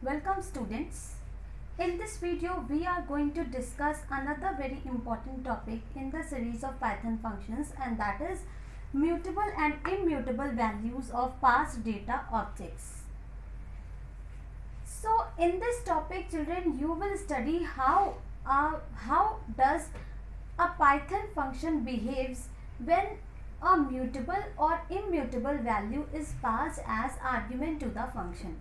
Welcome students. In this video we are going to discuss another very important topic in the series of Python functions, and that is mutable and immutable values of past data objects. So in this topic, children, you will study how does a Python function behaves when a mutable or immutable value is passed as argument to the function.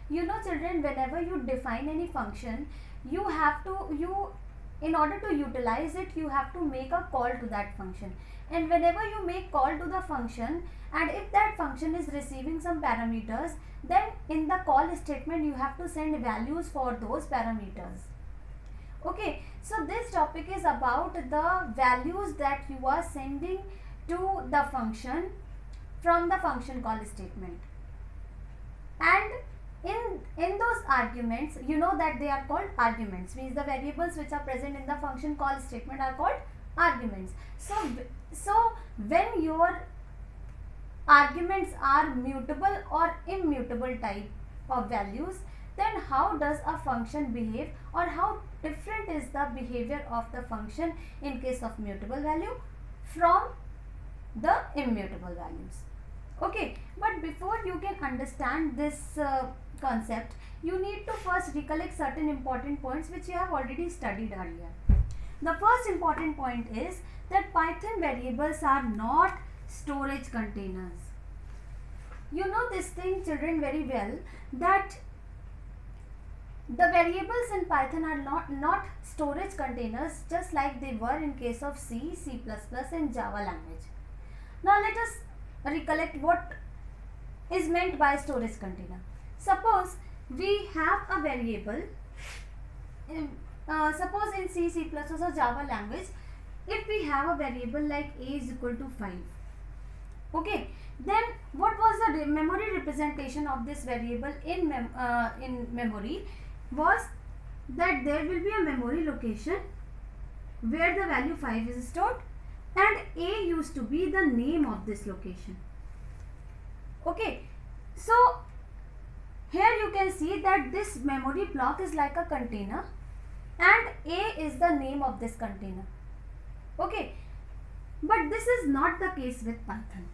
You know, children, whenever you define any function, in order to utilize it, you have to make a call to that function. And whenever you make call to the function, and if that function is receiving some parameters, then in the call statement you have to send values for those parameters. Okay, so this topic is about the values that you are sending to the function from the function call statement. And in those arguments, you know that they are called arguments, means the variables which are present in the function call statement are called arguments. So when your arguments are mutable or immutable type of values, then how does a function behave, or how different is the behavior of the function in case of mutable value from the immutable values? Okay, but before you can understand this concept, you need to first recollect certain important points which you have already studied earlier. The first important point is that Python variables are not storage containers. You know this thing, children, very well, that the variables in Python are not storage containers, just like they were in case of C, C++ and Java language. Now let us recollect what is meant by storage container. Suppose we have a variable, suppose in C, C++ or Java language, if we have a variable like a is equal to 5, okay, then what was the memory representation of this variable in memory was that there will be a memory location where the value 5 is stored, and a used to be the name of this location. Okay, so here you can see that this memory block is like a container and a is the name of this container. Okay, but this is not the case with Python.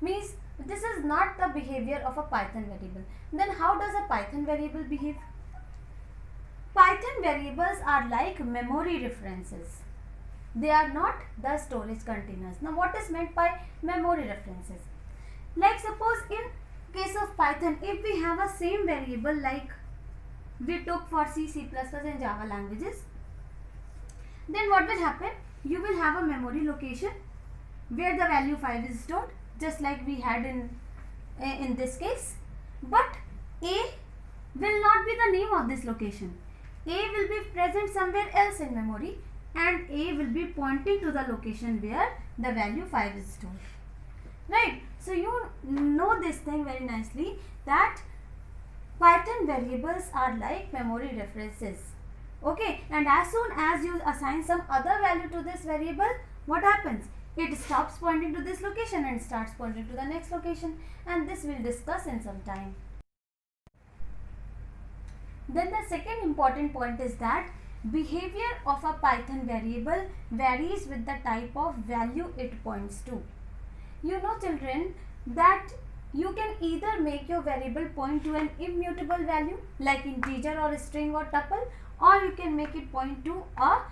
Means this is not the behavior of a Python variable. Then how does a Python variable behave? Python variables are like memory references. They are not the storage containers. Now what is meant by memory references? Like suppose in case of Python, if we have a same variable like we took for C, C++ and Java languages, then what will happen? You will have a memory location where the value 5 is stored, just like we had in this case, but a will not be the name of this location. A will be present somewhere else in memory, and a will be pointing to the location where the value 5 is stored. Right? So you know this thing very nicely, that Python variables are like memory references. Okay, and as soon as you assign some other value to this variable, what happens? It stops pointing to this location and starts pointing to the next location, and this we'll discuss in some time. Then the second important point is that behavior of a Python variable varies with the type of value it points to. You know, children, that you can either make your variable point to an immutable value like integer or string or tuple, or you can make it point to a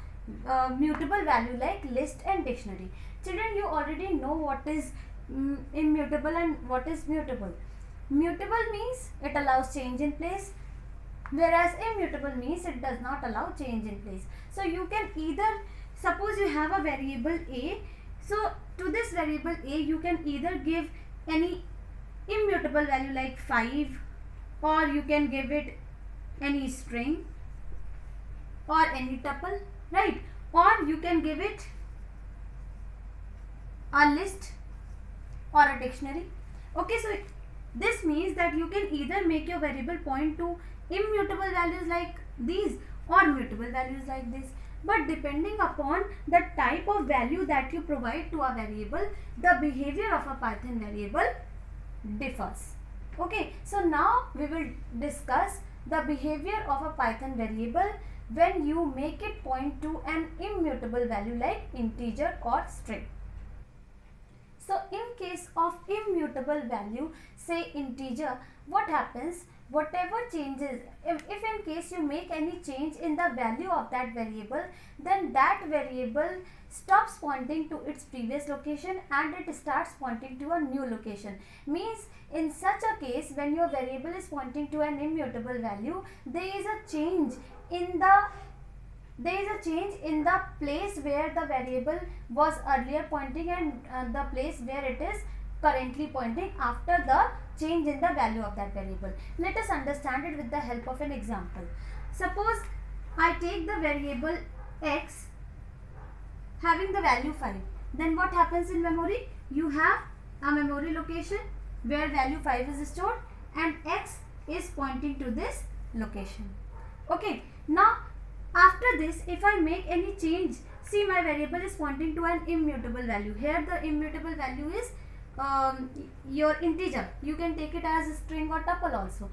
mutable value like list and dictionary. Children, you already know what is immutable and what is mutable. Mutable means it allows change in place, whereas immutable means it does not allow change in place. So you can either, suppose you have a variable a, so to this variable a you can either give any immutable value like 5, or you can give it any string or any tuple, right? Or you can give it a list or a dictionary. Okay, so this means that you can either make your variable point to immutable values like these or mutable values like this. But depending upon the type of value that you provide to a variable, the behavior of a Python variable differs. Okay, so now we will discuss the behavior of a Python variable when you make it point to an immutable value like integer or string. So in case of immutable value, say integer, what happens? Whatever changes, if in case you make any change in the value of that variable, then that variable stops pointing to its previous location and it starts pointing to a new location. Means in such a case, when your variable is pointing to an immutable value, there is a change in the place where the variable was earlier pointing and the place where it is currently pointing after the change in the value of that variable. Let us understand it with the help of an example. Suppose I take the variable x having the value 5. Then what happens in memory? You have a memory location where value 5 is stored and x is pointing to this location. Okay, now after this, if I make any change, see my variable is pointing to an immutable value. Here the immutable value is your integer. You can take it as a string or tuple also.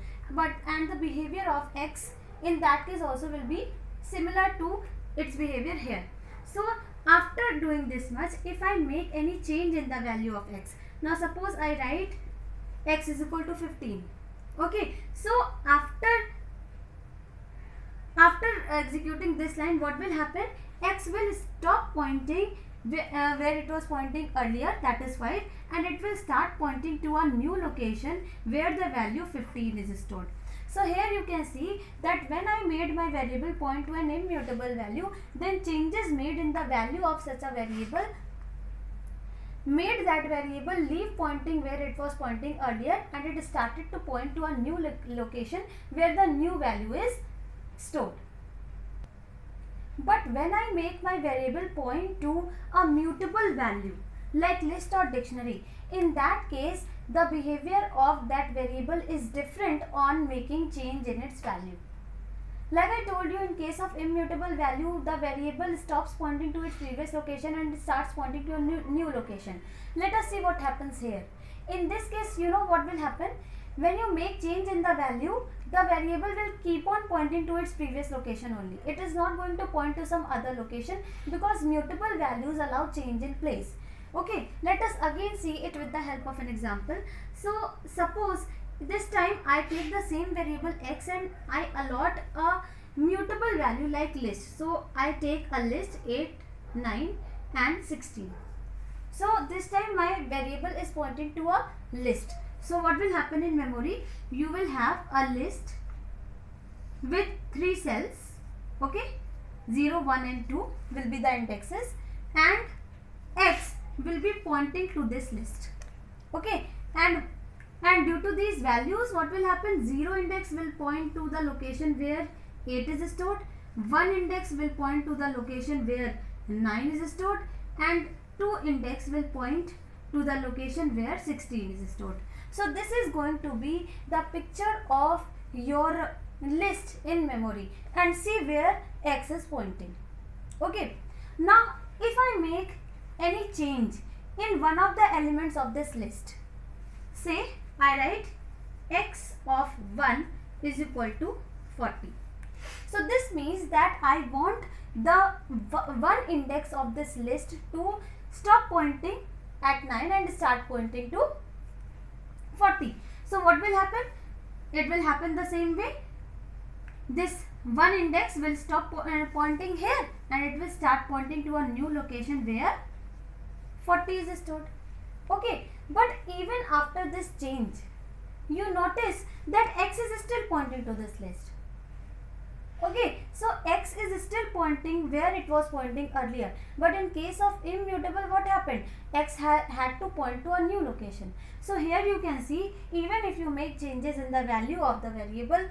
And the behavior of x in that case also will be similar to its behavior here. So after doing this much, if I make any change in the value of x, now suppose I write x is equal to 15. Okay, so after executing this line, what will happen? X will stop pointing where it was pointing earlier, that is 5, and it will start pointing to a new location where the value 15 is stored. So here you can see that when I made my variable point to an immutable value, then changes made in the value of such a variable made that variable leave pointing where it was pointing earlier and it started to point to a new location where the new value is stored. But when I make my variable point to a mutable value like list or dictionary, in that case the behavior of that variable is different on making change in its value. Like I told you, in case of immutable value, the variable stops pointing to its previous location and it starts pointing to a new location. Let us see what happens here. In this case, you know what will happen? When you make change in the value, the variable will keep on pointing to its previous location only. It is not going to point to some other location because mutable values allow change in place. Okay, let us again see it with the help of an example. So suppose this time I take the same variable x and I allot a mutable value like list. So I take a list 8, 9 and 16. So this time my variable is pointing to a list. So what will happen in memory? You will have a list with 3 cells. Okay, 0, 1 and 2 will be the indexes and x will be pointing to this list. Okay, and due to these values, what will happen? 0 index will point to the location where 8 is stored, 1 index will point to the location where 9 is stored and 2 index will point to the location where 16 is stored. So this is going to be the picture of your list in memory and see where x is pointing. Okay, now if I make any change in one of the elements of this list, say I write x of 1 is equal to 40. So this means that I want the one index of this list to stop pointing at 9 and start pointing to 40. So what will happen? It will happen the same way. This one index will stop pointing here and it will start pointing to a new location where 40 is stored. Okay, but even after this change, you notice that x is still pointing to this list. Okay, so x is still pointing where it was pointing earlier. But in case of immutable, what happened? X had to point to a new location. So here you can see, even if you make changes in the value of the variable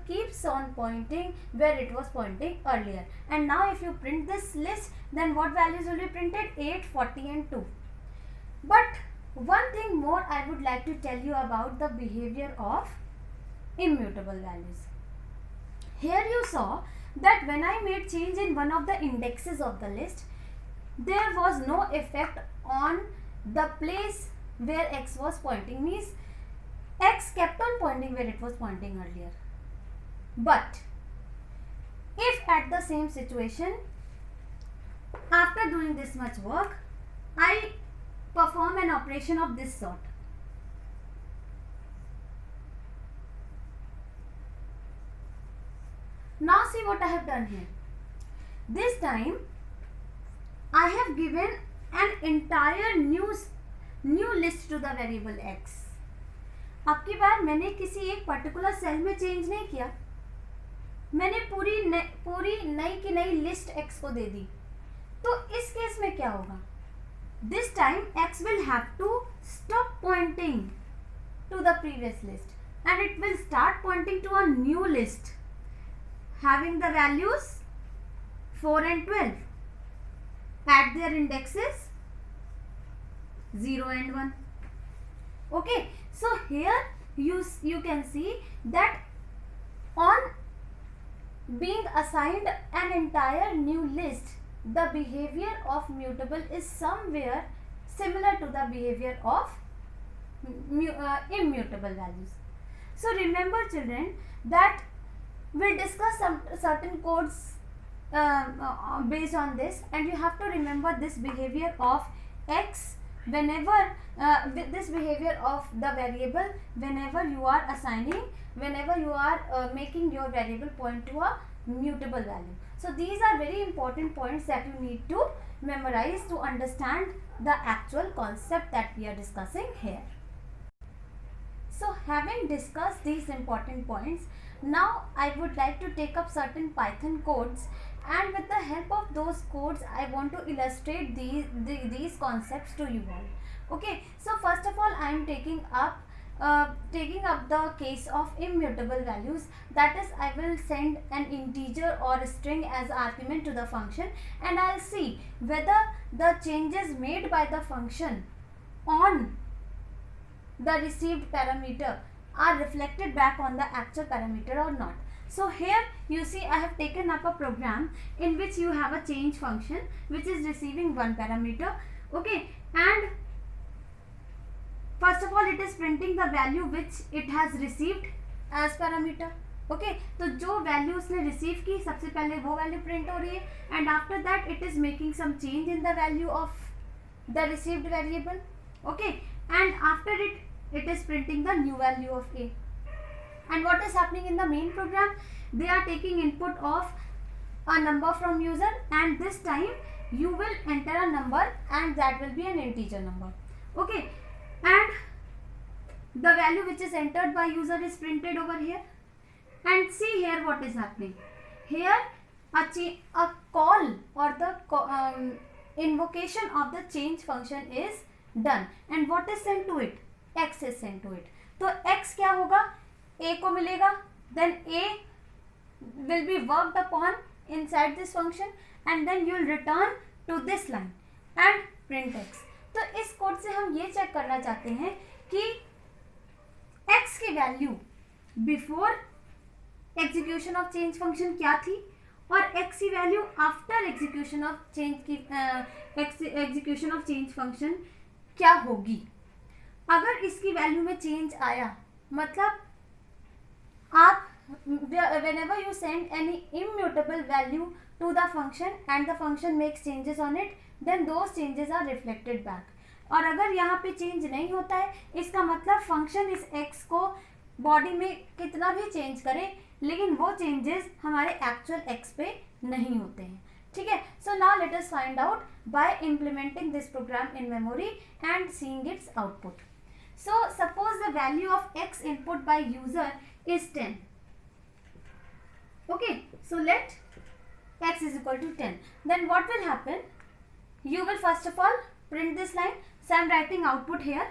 keeps on pointing where it was pointing earlier. And now if you print this list, then what values will be printed? 8, 40 and 2. But one thing more I would like to tell you about the behavior of immutable values. Here you saw that when I made change in one of the indexes of the list, there was no effect on the place where x was pointing. Means x kept on pointing where it was pointing earlier. But if at the same situation, after doing this much work, I perform an operation of this sort. Now see what I have done here. This time I have given an entire new list to the variable x. अब की बार मैंने किसी एक particular cell में change नहीं किया, मैंने पूरी नई की नई लिस्ट x को दे दी. तो इस केस में क्या होगा? This time x will have to stop pointing to the previous list and it will start pointing to a new list having the values 4 and 12 at their indexes 0 and 1. Okay, so here you can see that on being assigned an entire new list, the behavior of mutable is somewhere similar to the behavior of immutable values. So remember children that we'll discuss some certain codes based on this, and you have to remember this behavior of x whenever this behavior of the variable whenever you are assigning, whenever you are making your variable point to a mutable value. So these are very important points that you need to memorize to understand the actual concept that we are discussing here. So having discussed these important points, now I would like to take up certain Python codes, and with the help of those codes I want to illustrate these concepts to you all. Okay, so first of all I am taking up the case of immutable values, that is I will send an integer or a string as argument to the function, and I will see whether the changes made by the function on the received parameter are reflected back on the actual parameter or not. So here you see I have taken up a program in which you have a change function which is receiving one parameter. Okay, and first of all it is printing the value which it has received as parameter. Okay, तो जो value उसने receive की सबसे पहले वो value print हो रही है, and after that it is making some change in the value of the received variable. Okay, and after it is printing the new value of a. And what is happening in the main program? They are taking input of a number from user, and this time you will enter a number and that will be an integer number. Okay, and the value which is entered by user is printed over here, and see here what is happening. Here a call or the invocation of the change function is done, and what is sent to it? X is sent to it. तो x क्या होगा? A को मिलेगा, then A will be worked upon inside this function, and then you will return to this line and print x. तो इस code से हम ये चेक करना चाहते हैं कि x की value before execution of change function क्या थी और x की value after execution of change की एग्जीक्यूशन ऑफ चेंज फंक्शन क्या होगी. अगर इसकी वैल्यू में चेंज आया, मतलब आप whenever you send any immutable value to the function and the function makes changes on it, then those changes are reflected back. और अगर यहाँ पे चेंज नहीं होता है, इसका मतलब फंक्शन इस x को बॉडी में कितना भी चेंज करे, लेकिन वो चेंजेस हमारे एक्चुअल x पे नहीं होते हैं. ठीक है, so now let us find out by implementing this program in memory and seeing its output. So suppose the value of x input by user is 10. Okay, so let x is equal to 10. Then what will happen? You will first of all print this line. So I am writing output here.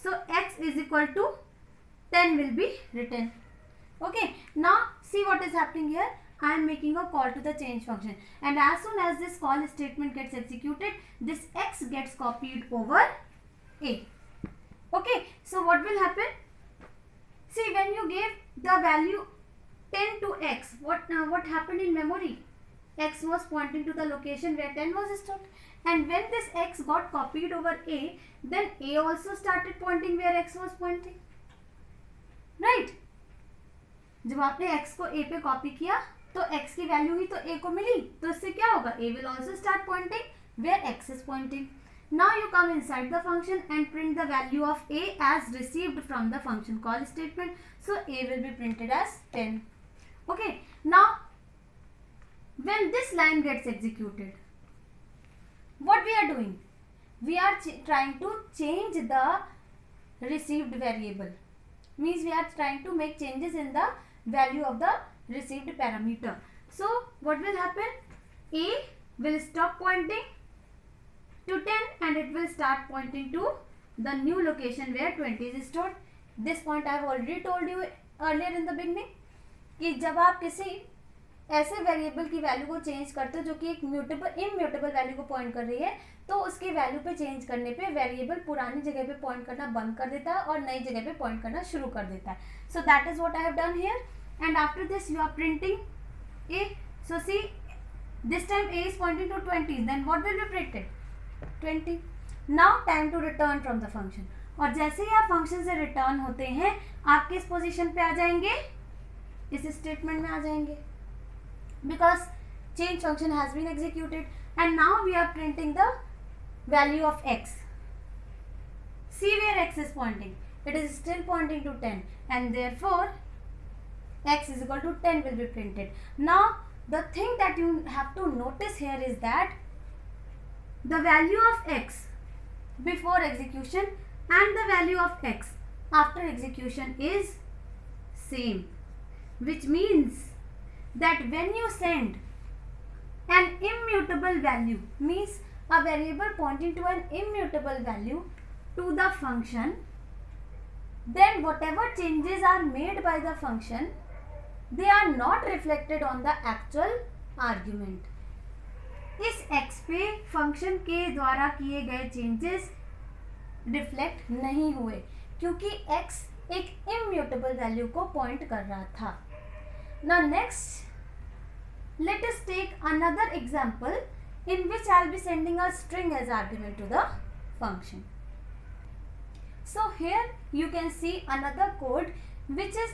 So x is equal to 10 will be written. Okay, now see what is happening here. I am making a call to the change function, and as soon as this call statement gets executed, this x gets copied over a. Okay, so what will happen? See, when you gave the value 10 to x, what happened in memory? X was pointing to the location where 10 was stored, and when this x got copied over a, then a also started pointing where x was pointing. जब आपने x को a पे copy किया तो x की value ही तो a को मिली, तो इससे क्या होगा, a will also start pointing where x is pointing. Now you come inside the function and print the value of a as received from the function call statement. So a will be printed as 10. Okay, now when this line gets executed, what we are doing? We are trying to change the received variable. Means we are trying to make changes in the value of the received parameter. So what will happen? A will stop pointing to 10 and it will start pointing to the new location where 20 is stored. This point I have already told you earlier in the beginning कि जब आप किसी ऐसे variable की value को change करते हो जो कि एक म्यूटेबल इम्यूटेबल वैल्यू को पॉइंट कर रही है, तो उसकी वैल्यू पे चेंज करने पे वेरिएबल पुरानी जगह पे पॉइंट करना बंद कर देता है और नई जगह पे पॉइंट करना शुरू कर देता है. So that is what I have done here. And after this you are printing a. So see this time a is pointing to 20, then what will be printed 20. Now time to return from the function. और जैसे ही आप function से return होते हैं आप किस position पे आ जाएंगे, इस स्टेटमेंट में आ जाएंगे, because change function has been executed and now we are printing the value of x. See where x is pointing, it is still pointing to 10 and therefore x is equal to 10 will be printed. Now the thing that you have to notice here is that the value of x before execution and the value of x after execution is same, which means that when you send an immutable value, means a variable pointing to an immutable value to the function, then whatever changes are made by the function, they are not reflected on the actual argument. इस x पे function के द्वारा किए गए changes reflect नहीं हुए क्योंकि x एक immutable वैल्यू को पॉइंट कर रहा था. Now next, let us take another example in which I will be sending a string as argument to the function. So here you can see another code which is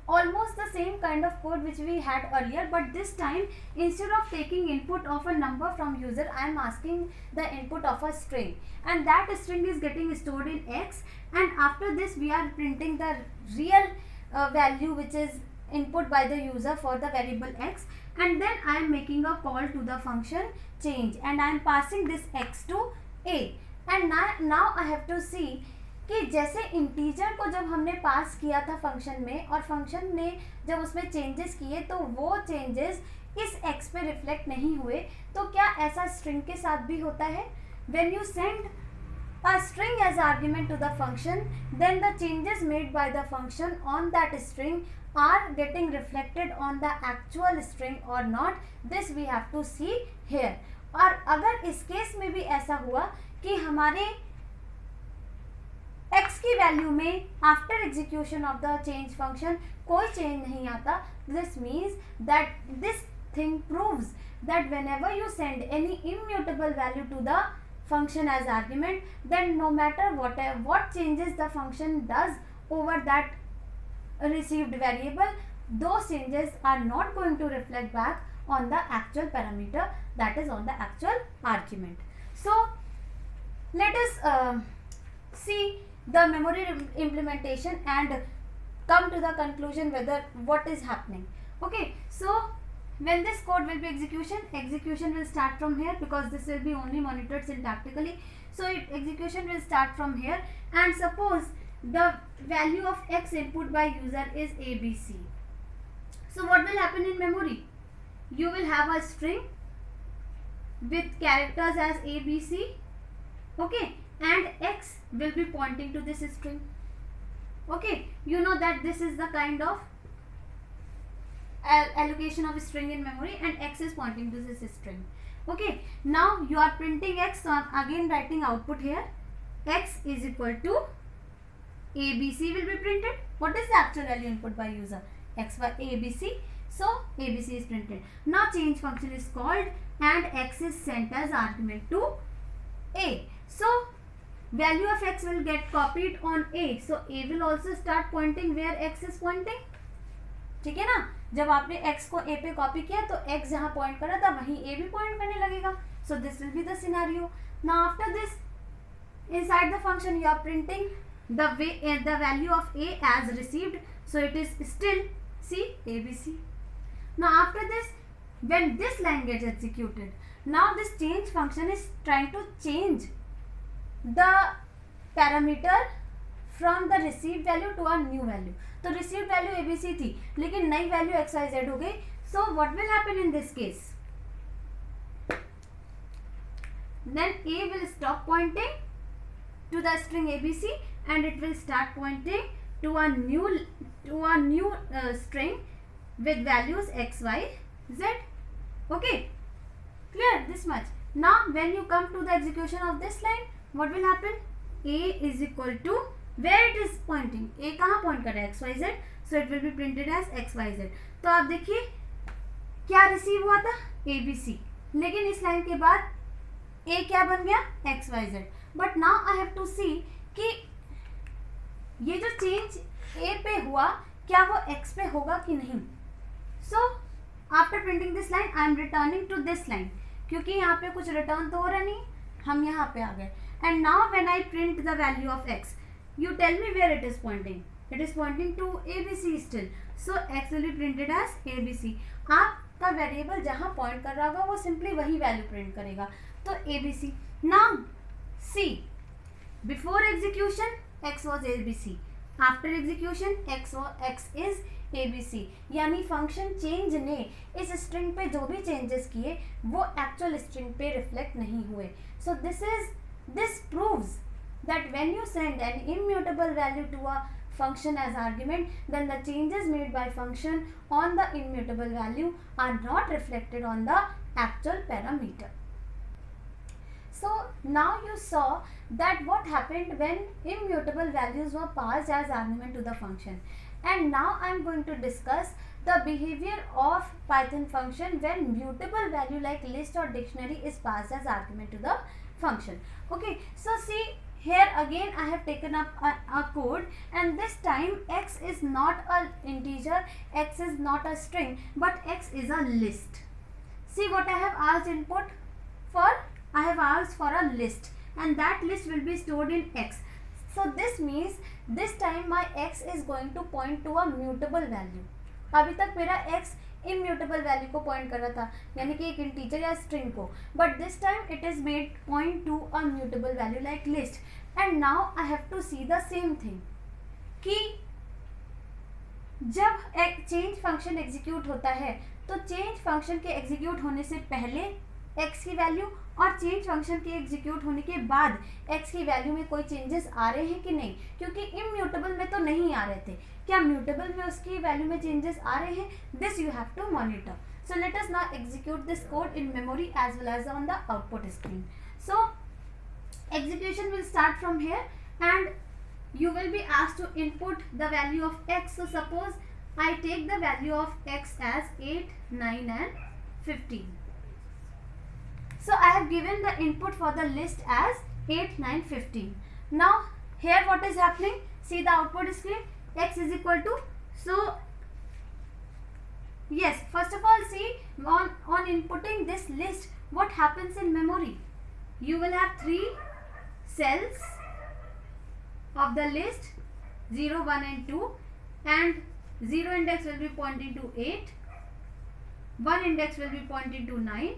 almost the same kind of code which we had earlier, but this time instead of taking input of a number from user, I am asking the input of a string and that string is getting stored in x, and after this we are printing the real value which is input by the user for the variable x, and then I am making a call to the function change and I am passing this x to a. And now I have to see कि जैसे integer को जब हमने पास किया था function में और function ने जब उसमें चेंजेस किए तो वो चेंजेस इस x पे रिफ्लेक्ट नहीं हुए, तो क्या ऐसा स्ट्रिंग के साथ भी होता है? When you send a string as argument to the function, then the changes made by the function on that string are getting reflected on the actual string or not. This we have to see here. और अगर इस case में भी ऐसा हुआ कि हमारे x की वैल्यू में after execution of the change function कोई चेंज नहीं आता, this means that this thing proves that whenever you send any immutable value to the function as argument, then no matter what changes the function does over that received variable, those changes are not going to reflect back on the actual parameter, that is on the actual argument. So let us see the memory implementation and come to the conclusion whether what is happening. Okay, so when this code will be execution will start from here because this will be only monitored syntactically. So execution will start from here, and suppose the value of x input by user is abc. So what will happen in memory? You will have a string with characters as abc, okay, and x will be pointing to this string. Okay, you know that this is the kind of allocation of a string in memory, and x is pointing to this string. Okay, now you are printing x, so I am again writing output here. X is equal to abc will be printed. What is the actual value input by user? X by abc. So abc is printed. Now change function is called and x is sent as argument to a. So value of x will get copied on a. So a will also start pointing where x is pointing. ठीक है ना, जब आपने x को a पे copy किया तो x जहाँ पॉइंट कर रहा था वहीं a भी पॉइंट करने लगेगा. So this will be the scenario. Now after this, inside the function you are printing the value of a as received, so it is still c abc. Now after this, when this line gets executed, now this change function is trying to change the parameter from the received value to a new value. तो received value abc थी लेकिन नई value xyz हो गई. So what will happen in this case? Then a will stop pointing to the string abc and it will start pointing to a new string with values x, y, z. Okay, clear this much. Now when you come to the execution of this line, what will happen? A is equal to, where it is pointing, a कहाँ point कर रहा है, x, y, z, so it will be printed as x, y, z. तो आप देखिए क्या receive हुआ था, abc, लेकिन इस लाइन के बाद a क्या बन गया, x, y, z. But now I have to see कि ये जो चेंज a पे हुआ क्या वो x पे होगा कि नहीं. So after printing this line I am returning to this line, क्योंकि यहाँ पे कुछ रिटर्न तो हो रहा नहीं, हम यहाँ पे आ गए. And now when I print the value of x, you tell me where it is pointing. It is pointing to abc still, so x will be printed as abc. आपका वेरिएबल जहाँ पॉइंट कर रहा होगा वो simply वही value print करेगा, तो abc. Now see, before execution x was abc, after execution x is abc. यानी फंक्शन चेंज ने इस स्ट्रिंग पे जो भी चेंजेस किए वो एक्चुअल स्ट्रिंग पे रिफ्लेक्ट नहीं हुए. सो this proves that when you send an immutable value to a function as argument, then the changes made by function on the immutable value are not reflected on the actual parameter. So now you saw that what happened when immutable values were passed as argument to the function. And now I am going to discuss the behavior of Python function when mutable value like list or dictionary is passed as argument to the function. Okay, so see here again I have taken up a code, and this time x is not an integer, x is not a string, but x is a list. See what I have asked input for. I have asked for a list, and that list will be stored in x. So this means this time my x is going to point to a mutable value. अभी तक मेरा x immutable value को point कर रहा था, यानी कि एक integer या string को, but this time it is made point to a mutable value like list. And now I have to see the same thing कि जब change function execute होता है तो change function के execute होने से पहले x की वैल्यू और चेंज फंक्शन के एग्जीक्यूट होने के बाद x की वैल्यू में कोई चेंजेस आ रहे हैं कि नहीं, क्योंकि इम्यूटेबल में तो नहीं आ रहे थे, क्या म्यूटेबल में उसकी वैल्यू में चेंजेस आ रहे हैं, this you have to monitor. So let us now execute this code in memory as well as on the output screen. So execution will start from here and you will be asked to input the value of x. So suppose I take the value of x as 8, 9 and 15. So I have given the input for the list as 8, 9, 15. Now here what is happening? See the output screen, x is equal to, so yes, first of all see on inputting this list what happens in memory. You will have 3 cells of the list 0, 1 and 2, and 0 index will be pointing to 8, 1 index will be pointing to 9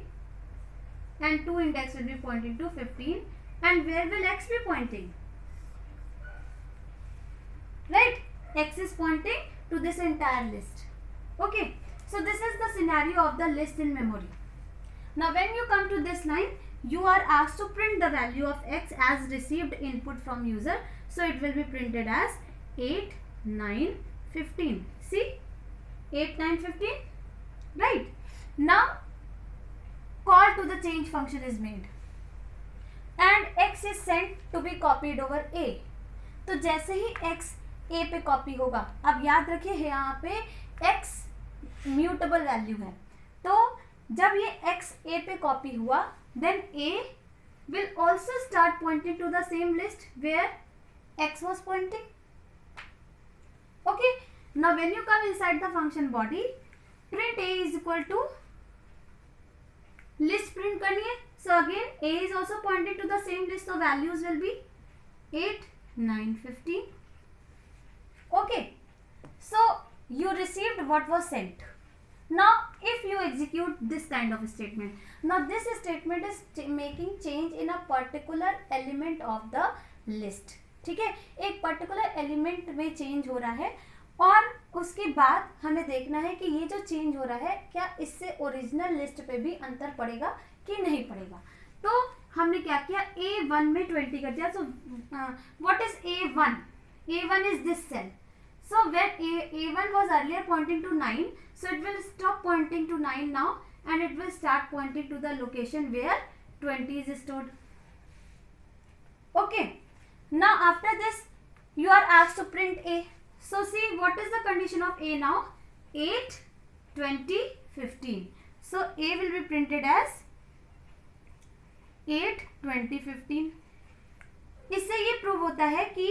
and 2 index will be pointing to 15. And where will x be pointing? Right, x is pointing to this entire list. Okay, so this is the scenario of the list in memory. Now when you come to this line, you are asked to print the value of x as received input from user. So it will be printed as 8, 9, 15. See, 8, 9, 15. Right. Now call to the change function is made and x is sent to be copied over a. तो जैसे ही x a पे copy होगा, अब याद रखिए यहाँ पे x mutable value है, तो जब ये x a पे कॉपी हुआ then a will also start pointing to the same list where x was pointing. Okay, Now when you come inside the function body, print a is equal to list print करनी है. So again a is also pointing to the same list, so values will be 8, 9, 15. Okay, so you received what was sent. Now if you execute this kind of statement, now this statement is making change in a particular element of the list. ठीक है, एक particular element में change हो रहा है और उसके बाद हमें देखना है कि ये जो चेंज हो रहा है क्या इससे ओरिजिनल लिस्ट पे भी अंतर पड़ेगा कि नहीं पड़ेगा. तो हमने क्या किया, A1 में 20 कर दिया. So what is A1? A1 is this cell. So when A1 was earlier pointing to 9, so it will stop pointing to 9 now and it will start pointing to the location where 20 is stored. Okay. Now after this you are asked to print A. So see what is the condition of A now? 8, 20, 15. So A will be printed as 8, 20, 15. इससे ये prove होता है कि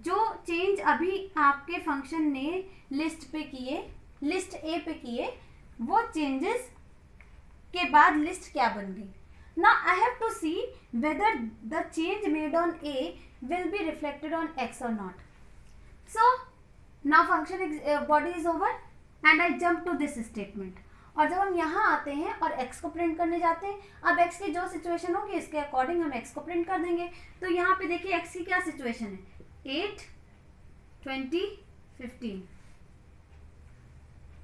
जो change अभी आपके function ने list पे किए, लिस्ट ए पे किए, वो चेंजेस के बाद लिस्ट क्या बन गई. Now I have to see whether the change made on A will be reflected on X or not. So now function body is over and I jump to this statement. और जब हम यहाँ आते हैं और x को print करने जाते हैं, अब x की जो सिचुएशन होगी इसके अकॉर्डिंग हम x को प्रिंट कर देंगे. तो यहाँ पे देखिए x की क्या सिचुएशन है, 8, 20, 15.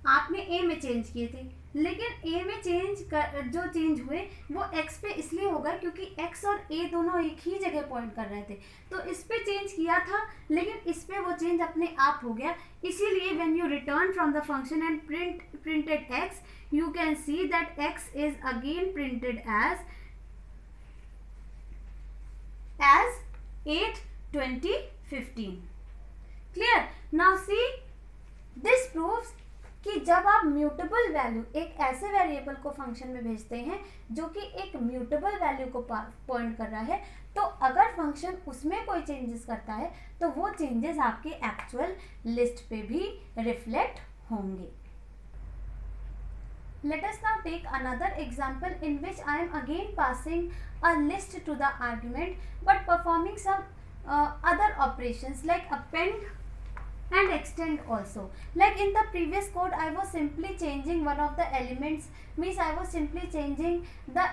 आपने a में चेंज किए थे, लेकिन a में जो चेंज हुए वो x पे इसलिए होगा क्योंकि x और a दोनों एक ही जगह पॉइंट कर रहे थे. तो इस पे चेंज किया था लेकिन इस पे वो चेंज अपने आप हो गया. इसीलिए when you return from the function and printed x, you can see that x is again printed as 8, 20, 15. Clear? Now see, this proves कि जब आप म्यूटेबल वैल्यू एक ऐसे वेरिएबल को फंक्शन में भेजते हैं जो कि एक म्यूटेबल वैल्यू को पॉइंट कर रहा है, तो अगर फंक्शन उसमें कोई चेंजेस करता है तो वो चेंजेस आपके एक्चुअल लिस्ट पे भी रिफ्लेक्ट होंगे. Let us now take another example in which I am again passing a list to the argument but performing some other operations like append and extend also. Like in the previous code I was simply changing one of the elements, means I was simply changing the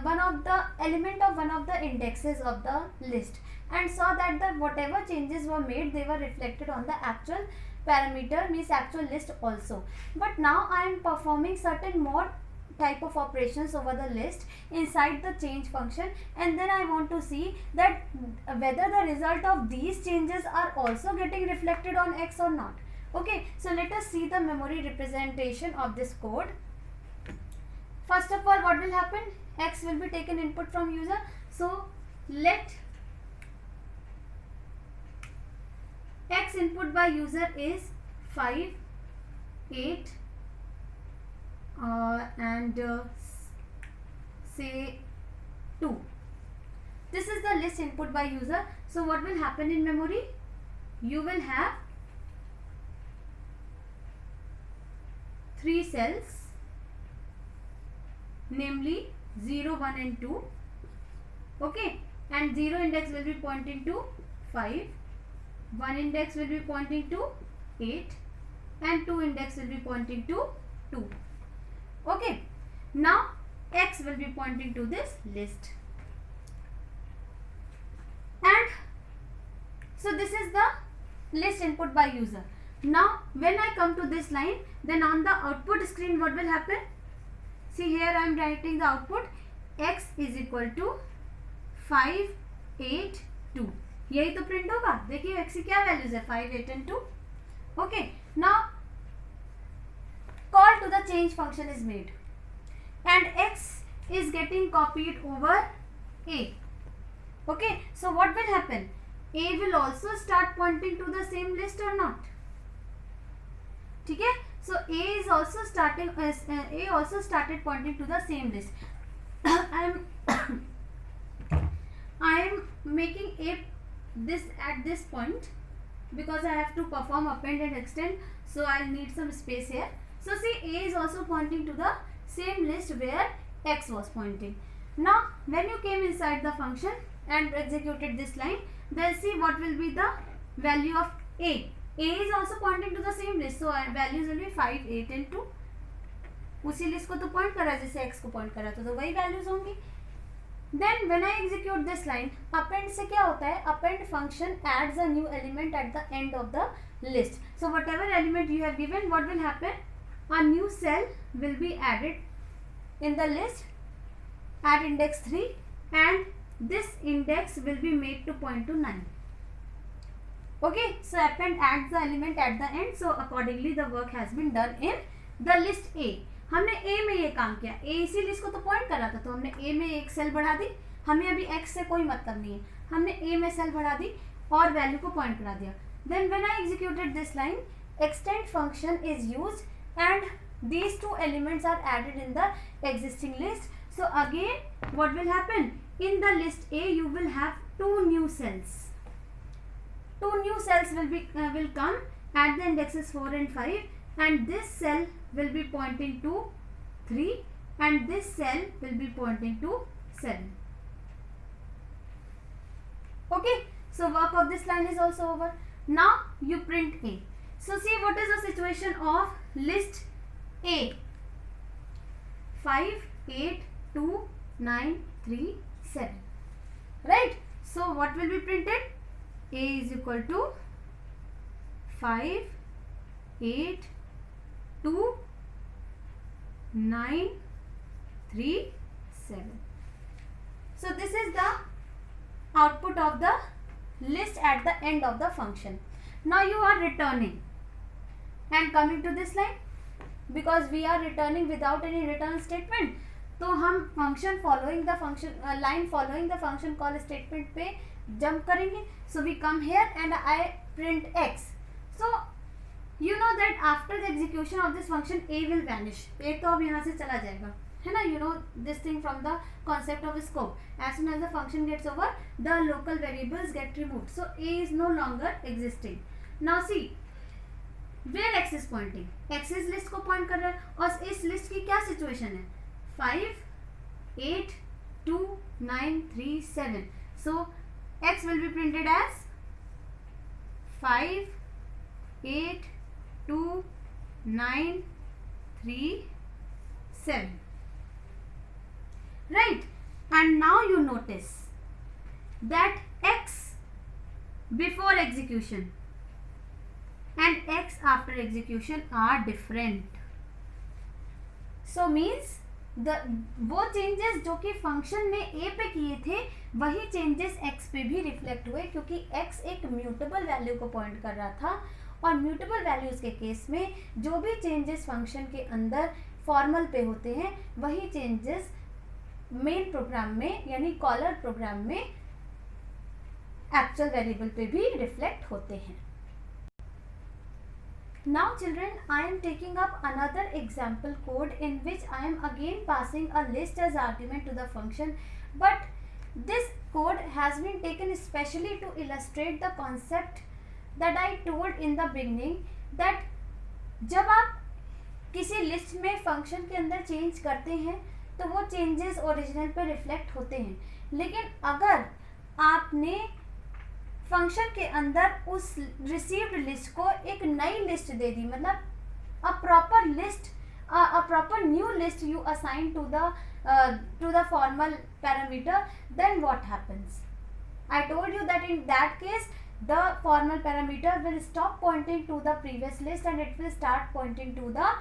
one of the element of one of the indexes of the list and saw that the whatever changes were made they were reflected on the actual parameter, means actual list also. But now I am performing certain more type of operations over the list inside the change function, and then I want to see that whether the result of these changes are also getting reflected on X or not. Okay, so let us see the memory representation of this code. First of all, what will happen? X will be taken input from user. So let X input by user is 5, 8 and say 2. This is the list input by user. So what will happen in memory? You will have 3 cells, namely 0, 1 and 2. Okay, and 0 index will be pointing to 5, 1 index will be pointing to 8 and 2 index will be pointing to 2. Okay, now X will be pointing to this list, and so this is the list input by user. Now when I come to this line, then on the output screen what will happen? See, here I am writing the output. X is equal to 5, 8, 2. यही तो print होगा. देखिए X की क्या values है, 5, 8 and 2. Okay, now call to the change function is made and X is getting copied over A. Okay, so what will happen? A will also start pointing to the same list or not? ठीक है, so A is also starting A also started pointing to the same list. I am making A this at this point, because I have to perform append and extend, so I'll need some space here. So see, A is also pointing to the same list where X was pointing. Now when you came inside the function and executed this line, then see what will be the value of A. A is also pointing to the same list, so values will be 5, 8 and 2. उसी list को तो point कर रहा है जैसे x को point कर रहा था, तो वही वैल्यूज होंगी. Then when I execute this line, append से क्या होता है, append function adds a new element at the end of the list. So whatever element you have given, what will happen, a new cell will be added in the list at index 3 and this index will be made to point to 9. Okay, so append adds the element at the end, so accordingly the work has been done in the list A. हमने A में ये काम किया, A इसी list को तो point कर रहा था, तो हमने A में एक सेल बढ़ा दी. हमें अभी X से कोई मतलब नहीं है, हमने A में सेल बढ़ा दी और वैल्यू को पॉइंट करा दिया. Then when I executed this line, extend function is used and these two elements are added in the existing list. So again what will happen, in the list A you will have two new cells. Two new cells will come at the indexes 4 and 5, and this cell will be pointing to 3 and this cell will be pointing to 7. Okay, so work of this line is also over. Now you print A. So see what is the situation of list A. 5, 8, 2, 9, 3, 7. Right? So what will be printed? A is equal to 5, 8, 2, 9, 3, 7. So this is the output of the list at the end of the function. Now you are returning and coming to this line, because we are returning without any return statement. तो हम function following the function line following the function call statement पे jump करेंगे. So we come here and I print x. So you know that after the execution of this function a will vanish. a तो अब यहाँ से चला जाएगा, है ना. You know this thing from the concept of scope. As soon as the function gets over, the local variables get removed, so a is no longer existing. Now see where x is pointing, x इस list को point कर रहा है और इस list की क्या situation है, 5, 8, 2, 9, 3, 7. So x will be printed as 5, 8, 2, 9, 3, 7. Right? And now you notice that x before execution and x after execution are different. So means वो चेंजेस जो कि फंक्शन ने A पे किए थे वही चेंजेस X पे भी रिफ्लेक्ट हुए, क्योंकि X एक म्यूटेबल वैल्यू को पॉइंट कर रहा था और म्यूटेबल वैल्यूज के केस में जो भी चेंजेस फंक्शन के अंदर फॉर्मल पे होते हैं वही चेंजेस मेन प्रोग्राम में यानी कॉलर प्रोग्राम में एक्चुअल वेरिएबल पे भी रिफ्लेक्ट होते हैं. Now children, I am taking up another example code in which I am again passing a list as argument to the function, but this code has been taken specially to illustrate the concept that I told in the beginning, that जब आप किसी list में function के अंदर change करते हैं तो वो चेंजेस ओरिजिनल पे रिफ्लेक्ट होते हैं, लेकिन अगर आपने फंक्शन के अंदर उस रिसीव्ड लिस्ट को एक नई लिस्ट दे दी, मतलब a proper list, a proper new list you assign to the formal parameter, then what happens. I told you that in that case the formal parameter will stop pointing to the previous list and it will start pointing to the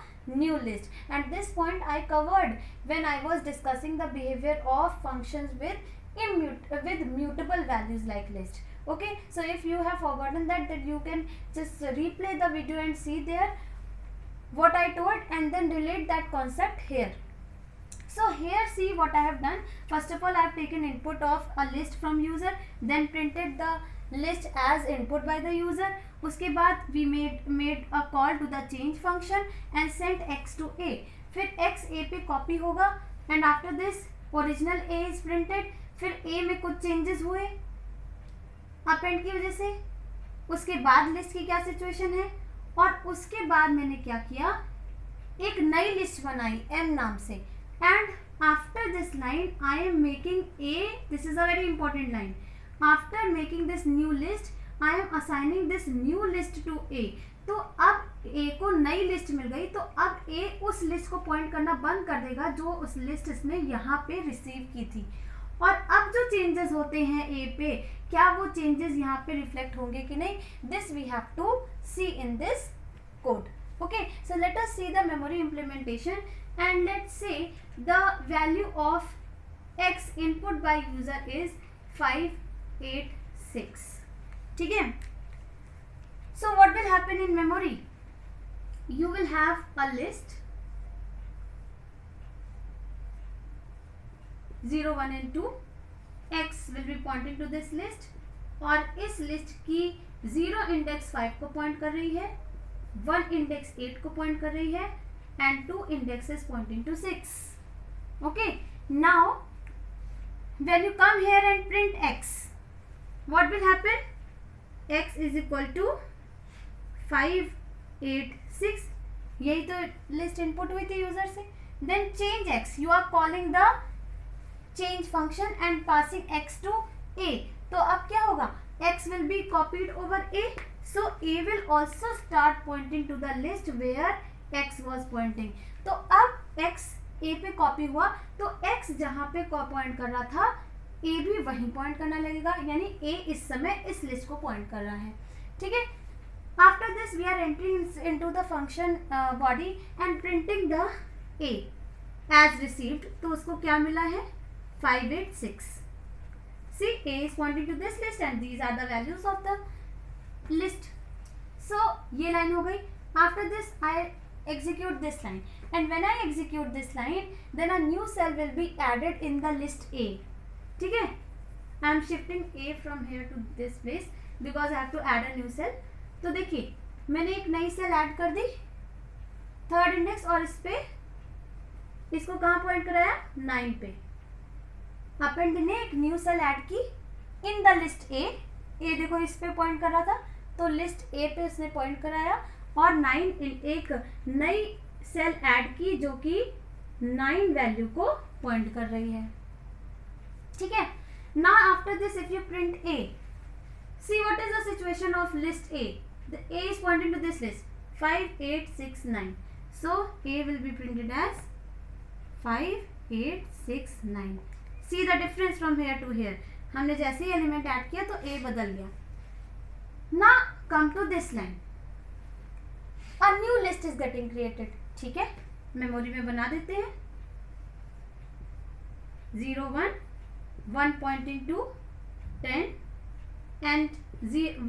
new list. And this point I covered when I was discussing the behavior of functions with mutable values like list. Okay, so if you have forgotten that, then you can just replay the video and see there what I told and then relate that concept here. So here see what I have done. First of all, I have taken input of a list from user, then printed the list as input by the user. उसके बाद we made a call to the change function and sent x to a. फिर x a पे copy होगा and after this original a is printed. फिर a में कुछ changes हुए append की वजह से, उसके बाद लिस्ट की क्या सिचुएशन है, और उसके बाद मैंने क्या किया, एक नई लिस्ट बनाई m नाम से, and after this line I am making a, this is a very important line, after making this new list I am assigning this new list to a। तो अब a को नई लिस्ट मिल गई, तो अब a उस लिस्ट को point करना बंद कर देगा जो उस लिस्ट इसने यहाँ पे रिसीव की थी, और अब जो चेंजेस होते हैं a पे, क्या वो चेंजेस यहाँ पे रिफ्लेक्ट होंगे कि नहीं, this we have to see in this code. Okay, so let us see the memory implementation, and let's say the value of x input by user is 586। ठीक है, so what will happen in memory, you will have a list 0 1 and 2, x will be pointing to this list, और इस list की 0 index 5 को point कर रही है, 1 index 8 को पॉइंट कर रही है, and 2 index is pointing to 6। Okay, now when you come here and print x, what will happen, x is equal to 586, यही तो लिस्ट इनपुट हुई थी यूजर से। Then change x, you are calling the change function and passing x to a, तो अब क्या होगा, x will be copied over a, so a will also start pointing to the list where x was pointing। तो अब x a पे copy हुआ, तो x जहाँ पे पॉइंट कर रहा था a भी वहीं पॉइंट करना लगेगा, यानी a इस समय इस लिस्ट को पॉइंट कर रहा है। ठीक है, after this we are entering into the function body and printing the a as received, तो उसको क्या मिला है 586। see, a is pointing to this list and these are the values of the list, so ये line हो गई। after this I execute this line, and when I execute this line then a new cell will be added in the list a। ठीक है, I am shifting a from here to this place because I have to add a new cell। तो देखिए मैंने एक नई cell add कर दी, third index, और इस पे इसको कहाँ पॉइंट कराया 9 पे। अपेंड ने एक न्यू सेल ऐड की इन द लिस्ट ए, देखो इस पे पॉइंट कर रहा था, तो लिस्ट ए पे उसने पॉइंट कराया, और 9 एक नई सेल ऐड की जो कि 9 वैल्यू को पॉइंट कर रही है। ठीक है, now after this if you print A, see what is the situation of list a, the a is pointing to this list 5869, so a will be printed as 5869। see the difference from here to here, हमने जैसे ही element add किया तो a बदल गया। now come to this line, a new list is getting created। ठीक है, memory में बना देते हैं 0 1 1 pointing to 10 and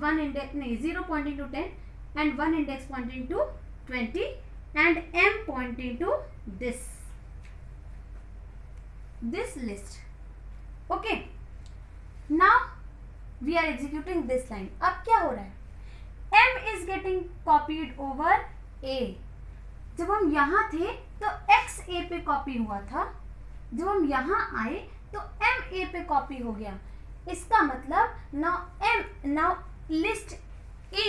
1 index, नहीं 0 pointing to 10 and 1 index pointing to 20 and m pointing to this list। okay, now we are executing this line। अब क्या हो रहा है, m is getting copied over a। जब हम यहाँ थे तो x a पे कॉपी हुआ था, जब हम यहाँ आए तो m a पे कॉपी हो गया। इसका मतलब now list A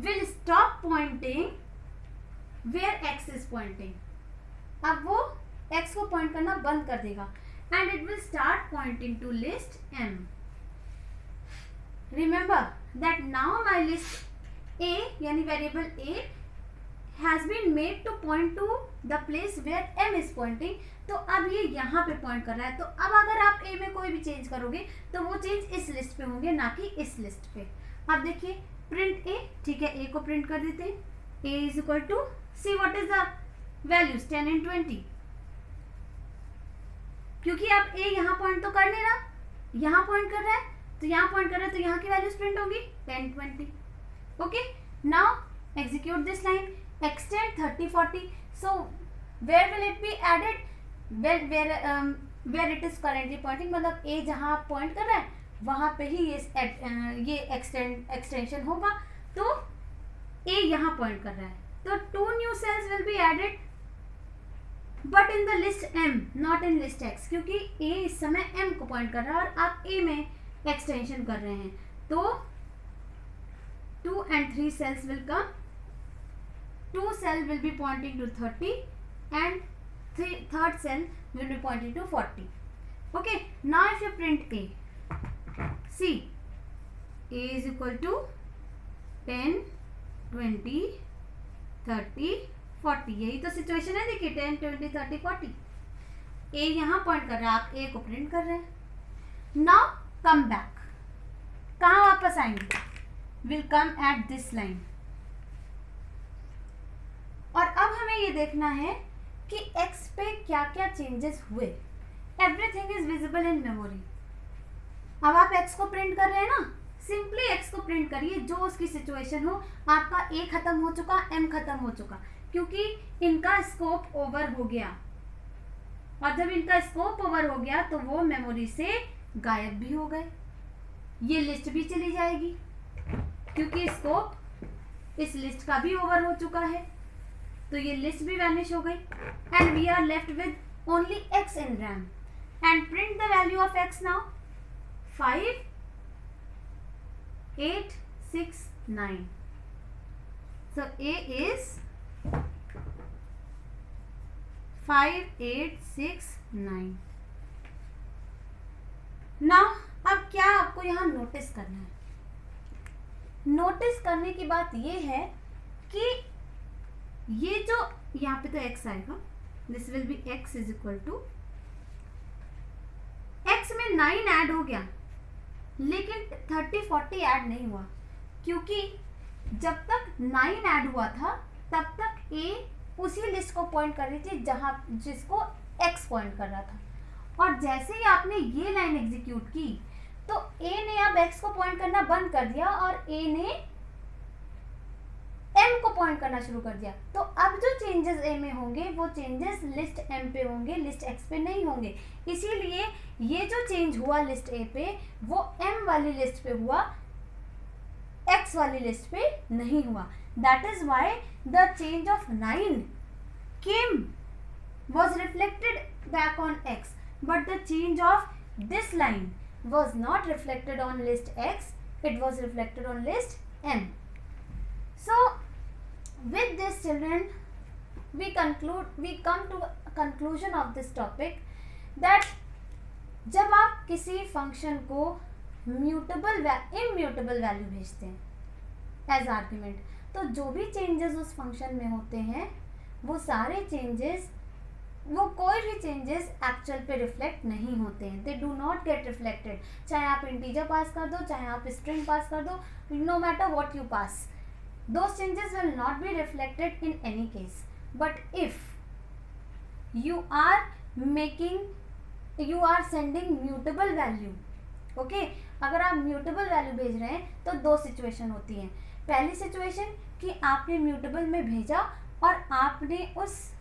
will stop pointing where x is pointing। अब वो x को पॉइंट करना बंद कर देगा and it will start pointing to list M। remember that now my list A यानी variable A has been made to point to the place where M is pointing। तो अब ये यहाँ पे पॉइंट कर रहा है, तो अब अगर आप A में कोई भी चेंज करोगे तो वो चेंज इस लिस्ट पे होंगे, ना कि इस लिस्ट पे। अब देखिए प्रिंट A, ठीक है A को प्रिंट कर देते हैं, A is equal to, see what is the values 10 and 20, क्योंकि अब A यहाँ पॉइंट तो कर नहीं रहा, यहाँ पॉइंट कर रहा है, तो यहाँ पॉइंट कर रहा है, तो यहाँ की वैल्यूज प्रिंट होगी 10 20। Okay, now execute this line, extend 30 40, so where will it be added, where it is currently pointing, मतलब A जहाँ पॉइंट कर रहा है वहाँ पे ही ये एक्सटेंशन होगा, तो A यहाँ पॉइंट कर रहा है, तो 2 new cells will be added but in the list M not in list X, क्योंकि A इस समय M को पॉइंट कर रहा है और आप A में एक्सटेंशन कर रहे हैं, तो 2 and 3 cells will come. 2 cell will be pointing to 30 and third cell will be pointing to 40. Okay, now if you print A, see A is equal to 10, 20, 30, 40. यही तो सिचुएशन है. देखिए 10, 20, 30, 40. A यहाँ पॉइंट कर रहा है, आप A को प्रिंट कर रहे हैं. Now come back. कहाँ वापस आएंगे? Will come at this line. और अब हमें ये देखना है कि x पे क्या क्या चेंजेस हुए. Everything is visible in memory. अब आप x को प्रिंट कर रहे हैं ना, सिंपली x को प्रिंट करिए जो उसकी सिचुएशन हो. आपका a खत्म हो चुका, m खत्म हो चुका, क्योंकि इनका स्कोप ओवर हो गया. और जब इनका स्कोप ओवर हो गया तो वो मेमोरी से गायब भी हो गए. ये लिस्ट भी चली जाएगी क्योंकि स्कोप इस लिस्ट का भी ओवर हो चुका है, तो ये लिस्ट भी वैनिश हो गई. And we are left with only x in RAM. And print the value of x now. 5, 8, 6, 9. So A is 5, 8, 6, 9. Now अब क्या आपको यहाँ नोटिस करना है? नोटिस करने की बात ये है कि ये जो यहाँ पे तो x आएगा, this will be x is equal to, x में 9 ऐड हो गया लेकिन 30, 40 ऐड नहीं हुआ, क्योंकि जब तक 9 ऐड हुआ था तब तक A उसी लिस्ट को पॉइंट कर रही थी जिसको x पॉइंट कर रहा था. और जैसे ही आपने ये लाइन एग्जीक्यूट की तो A ने अब x को पॉइंट करना बंद कर दिया और A ने m को पॉइंट करना शुरू कर दिया. तो अब जो चेंजेस A में होंगे वो चेंजेस लिस्ट m पे होंगे, लिस्ट x पे नहीं होंगे. इसीलिए ये जो चेंज हुआ लिस्ट A पे वो m वाली लिस्ट पे हुआ, x वाली लिस्ट पे नहीं हुआ. That is why the change of 9 was reflected back on x, but the change of this line was not reflected on list x, it was reflected on list m. So with this, children, we come to a conclusion of this topic that जब आप किसी function को immutable value भेजते हैं as argument, तो जो भी changes उस फंक्शन में होते हैं वो सारे चेंजेस, वो कोई भी चेंजेस एक्चुअल पे रिफ्लेक्ट नहीं होते हैं. They do not gate reflected. चाहे आप इंटीजर पास कर दो, चाहे आप स्ट्रिंग पास कर दो, no matter what you pass, those changes will not be reflected in any case. But if you are sending mutable value, okay, अगर आप म्यूटेबल वैल्यू भेज रहे हैं तो दो सिचुएशन होती हैं. पहली सिचुएशन कि आपने म्यूटेबल में भेजा और आपने उस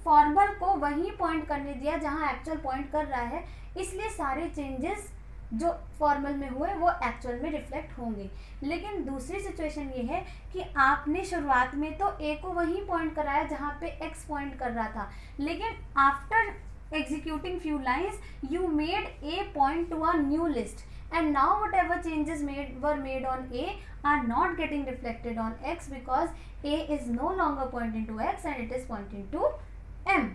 फॉर्मल को वहीं पॉइंट करने दिया जहां एक्चुअल पॉइंट कर रहा है, इसलिए सारे चेंजेस जो फॉर्मल में हुए वो एक्चुअल में रिफ्लेक्ट होंगे. लेकिन दूसरी सिचुएशन ये है कि आपने शुरुआत में तो ए को वहीं पॉइंट कराया जहाँ पे एक्स पॉइंट कर रहा था, लेकिन after executing few lines you made A point to a new list, and now whatever changes were made on A are not getting reflected on X because A is no longer pointing to X and it is pointing to M.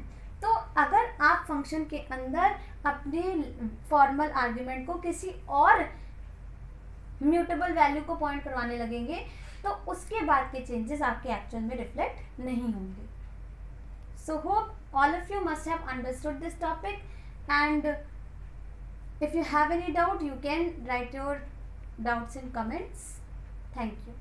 तो अगर आप function के अंदर अपने formal argument को किसी और mutable value को पॉइंट करवाने लगेंगे तो उसके बाद के चेंजेस आपके एक्चुअल में रिफ्लेक्ट नहीं होंगे. So hope all of you must have understood this topic, and if you have any doubt you can write your doubts in comments. Thank you.